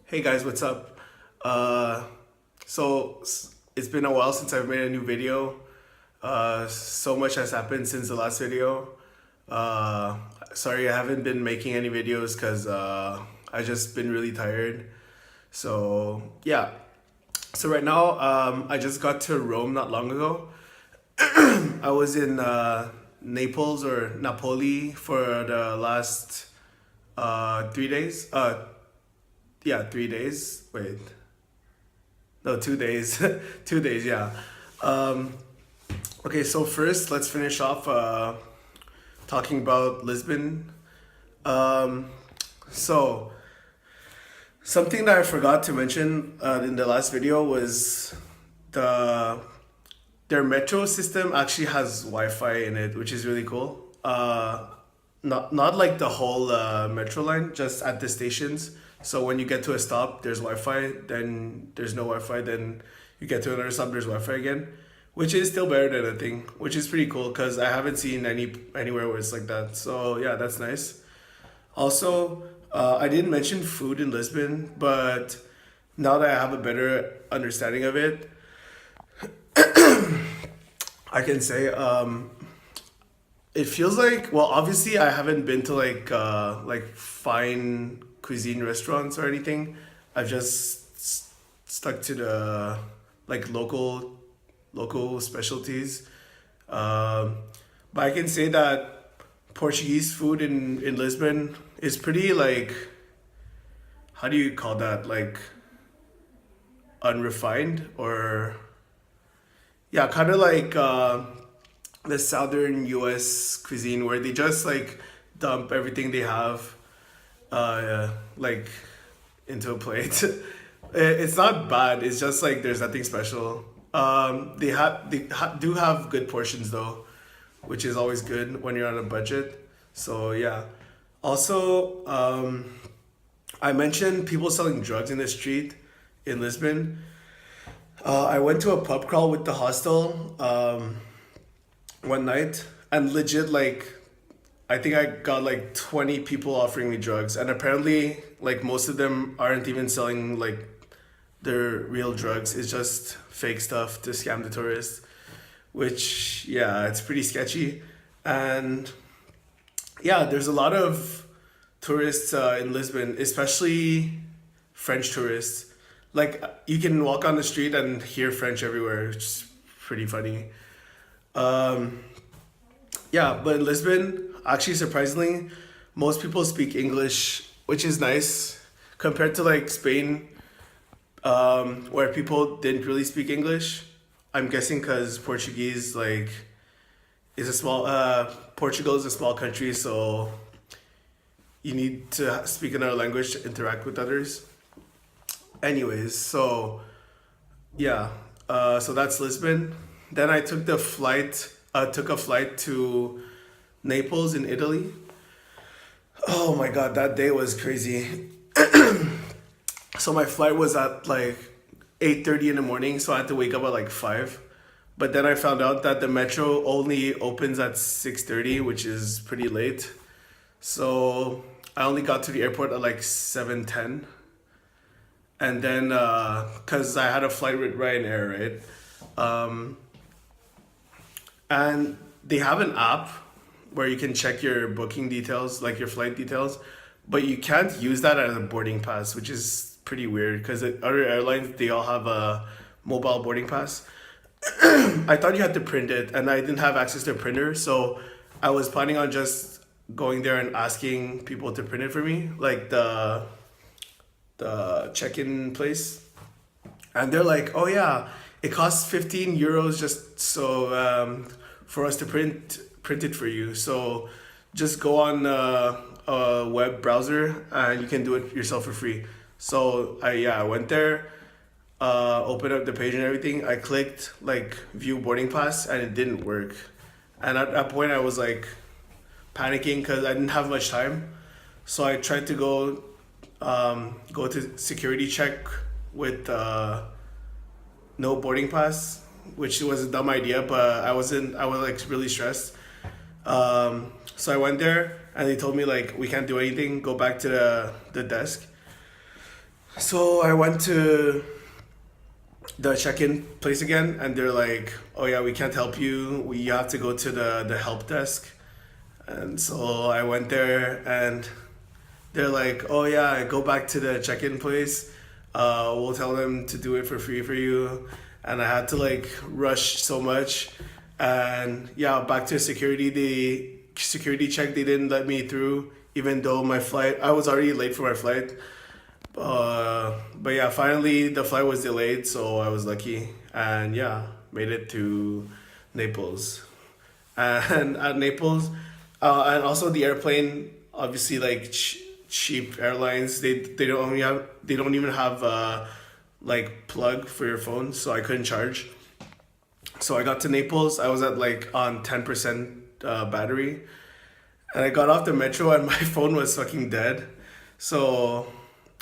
Hey guys, what's up? It's been a while since I've made a new video. So much has happened since the last video. Uh, Sorry, I haven't been making any videos because I just been really tired. So yeah. So right now, I just got to Rome not long ago. I was in Naples or Napoli for the last 3 days. Yeah, 3 days. Wait, no, 2 days. 2 days, yeah. Um, okay, so first, let's finish off talking about Lisbon. Um, so, Something that I forgot to mention in the last video was the their metro system actually has Wi-Fi in it, which is really cool. Not like the whole metro line, just at the stations. So when you get to a stop, there's Wi-Fi. Then there's no Wi-Fi. Then you get to another stop, there's Wi-Fi again, which is still better than nothing. Which is pretty cool because I haven't seen anywhere where it's like that. So yeah, that's nice. Also, I didn't mention food in Lisbon, but now that I have a better understanding of it, I can say it feels like, well, obviously I haven't been to like fine cuisine restaurants or anything. I've just stuck to the like local specialties. Um, but I can say that Portuguese food in Lisbon is pretty like, how do you call that, like unrefined, or yeah, kind of like the southern U.S. cuisine where they just like dump everything they have like into a plate. It's not bad. It's just like there's nothing special. Do have good portions though, which is always good when you're on a budget. So yeah. Also, I mentioned people selling drugs in the street in Lisbon. I went to a pub crawl with the hostel one night, and legit like I think I got like 20 people offering me drugs, and apparently like most of them aren't even selling like their real drugs. It's just fake stuff to scam the tourists, which yeah, it's pretty sketchy. And yeah, there's a lot of tourists in Lisbon, especially French tourists. Like you can walk on the street and hear French everywhere. It's pretty funny. Um, yeah, but in Lisbon, actually surprisingly, most people speak English, which is nice compared to like Spain, where people didn't really speak English. I'm guessing because Portuguese like is a small Portugal is a small country, so you need to speak another language to interact with others. Anyways, so yeah, so that's Lisbon. Then I took a flight to Naples in Italy. Oh my god, that day was crazy. So my flight was at like 8:30 in the morning, so I had to wake up at like 5. But then I found out that the metro only opens at 6:30, which is pretty late. So I only got to the airport at like 7:10. And then cuz I had a flight with Ryanair, right? Um and they have an app where you can check your booking details, like your flight details, but you can't use that as a boarding pass, which is pretty weird because other airlines they all have a mobile boarding pass. I thought you had to print it, and I didn't have access to a printer, so I was planning on just going there and asking people to print it for me, like the check-in place. And they're like, "Oh yeah, it costs 15 euros just so for us to print it for you. So just go on a web browser and you can do it yourself for free." So I went there, opened up the page and everything. I clicked like view boarding pass and it didn't work. And at that point I was like panicking because I didn't have much time. So I tried to go to security check with no boarding pass, which was a dumb idea, but I was like really stressed. So I went there and they told me like we can't do anything. Go back to the desk. So I went to the check-in place again, and they're like, "Oh yeah, we can't help you. We have to go to the help desk." And so I went there, and they're like, "Oh yeah, go back to the check-in place. We'll tell them to do it for free for you." And I had to like rush so much, and yeah, back to security. The security check, they didn't let me through, even though my flight, I was already late for my flight. But yeah, finally the flight was delayed, so I was lucky, and yeah, made it to Naples. And at Naples, and also the airplane, obviously like cheap airlines, they don't even have like plug for your phone, so I couldn't charge. So I got to Naples. I was at like on 10% battery, and I got off the metro, and my phone was fucking dead. So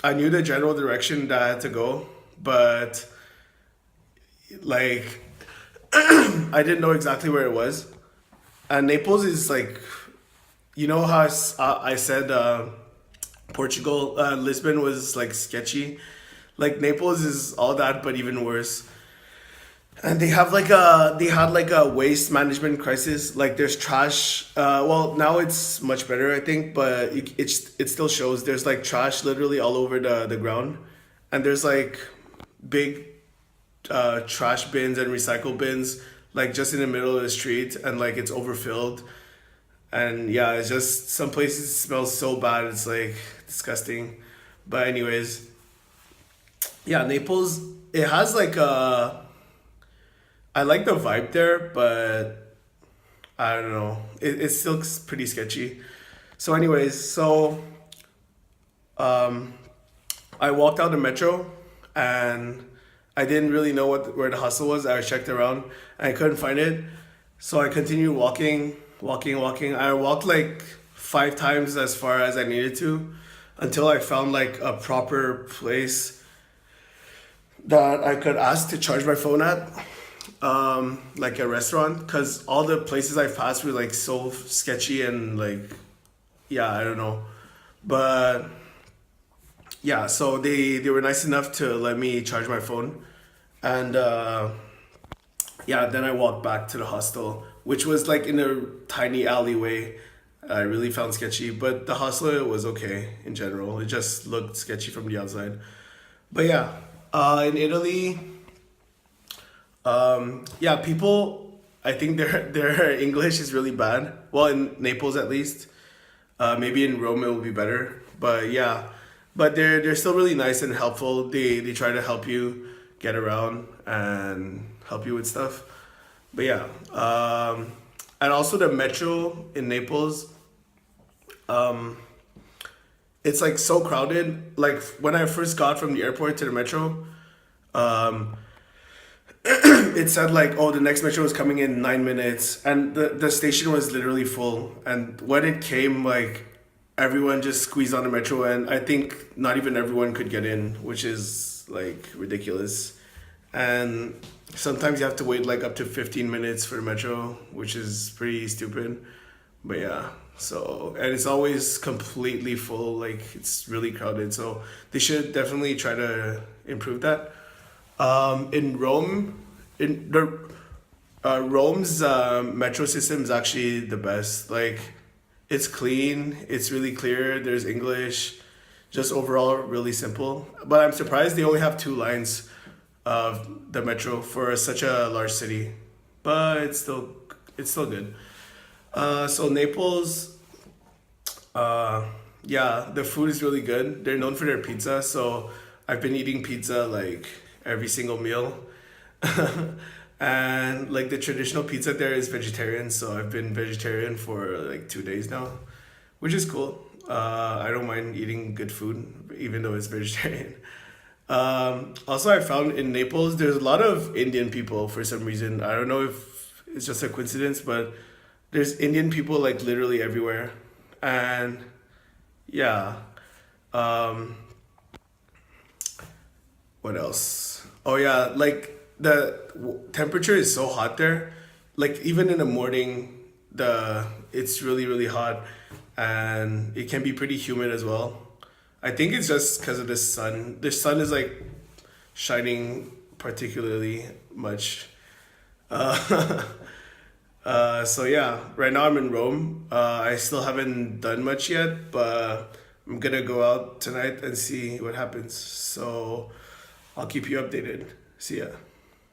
I knew the general direction that I had to go, but like I didn't know exactly where it was. And Naples is like, you know how I said Portugal, Lisbon was like sketchy. Like Naples is all that, but even worse. And they had like a waste management crisis. Like there's trash. Well, now it's much better, I think, but it still shows there's like trash literally all over the ground, and there's like big trash bins and recycle bins like just in the middle of the street, and like it's overfilled. And yeah, it's just some places smell so bad. It's like disgusting. But anyways, yeah, Naples. It has like a I like the vibe there, but I don't know. It's still pretty sketchy. So, anyways, so um, I walked out the metro, and I didn't really know where the hostel was. I checked around and I couldn't find it. So I continued walking, walking, walking. I walked like 5 times as far as I needed to until I found like a proper place that I could ask to charge my phone at, like a restaurant, because all the places I passed were like so sketchy and like, yeah, I don't know. But yeah, so they were nice enough to let me charge my phone. And yeah, then I walked back to the hostel, which was like in a tiny alleyway. I really found sketchy, but the hostel was okay in general. It just looked sketchy from the outside. But yeah, in Italy, yeah, people, I think their English is really bad. Well, in Naples at least. Maybe in Rome it will be better. But yeah, but they're still really nice and helpful. They try to help you get around and help you with stuff. But yeah, and also the metro in Naples, um, it's like so crowded. Like when I first got from the airport to the metro, um, it said like, oh, the next metro was coming in 9 minutes, and the station was literally full. And when it came, like everyone just squeezed on the metro, and I think not even everyone could get in, which is like ridiculous. And sometimes you have to wait like up to 15 minutes for the metro, which is pretty stupid. But yeah, so and it's always completely full, like it's really crowded. So they should definitely try to improve that. In Rome, in the Rome's metro system is actually the best. Like, it's clean, it's really clear. There's English, just overall really simple. But I'm surprised they only have 2 lines of the metro for such a large city. But it's still good. So Naples, yeah, the food is really good. They're known for their pizza, so I've been eating pizza like every single meal. And like the traditional pizza there is vegetarian, so I've been vegetarian for like 2 days now, which is cool. I don't mind eating good food, even though it's vegetarian. Also, I found in Naples there's a lot of Indian people for some reason. I don't know if it's just a coincidence, but there's Indian people like literally everywhere. And yeah, um, what else? Oh yeah, like the temperature is so hot there. Like even in the morning, the it's really hot, and it can be pretty humid as well. I think it's just because of the sun. The sun is like shining particularly much. Uh, so yeah, right now I'm in Rome. I still haven't done much yet, but I'm gonna go out tonight and see what happens. So I'll keep you updated. See ya.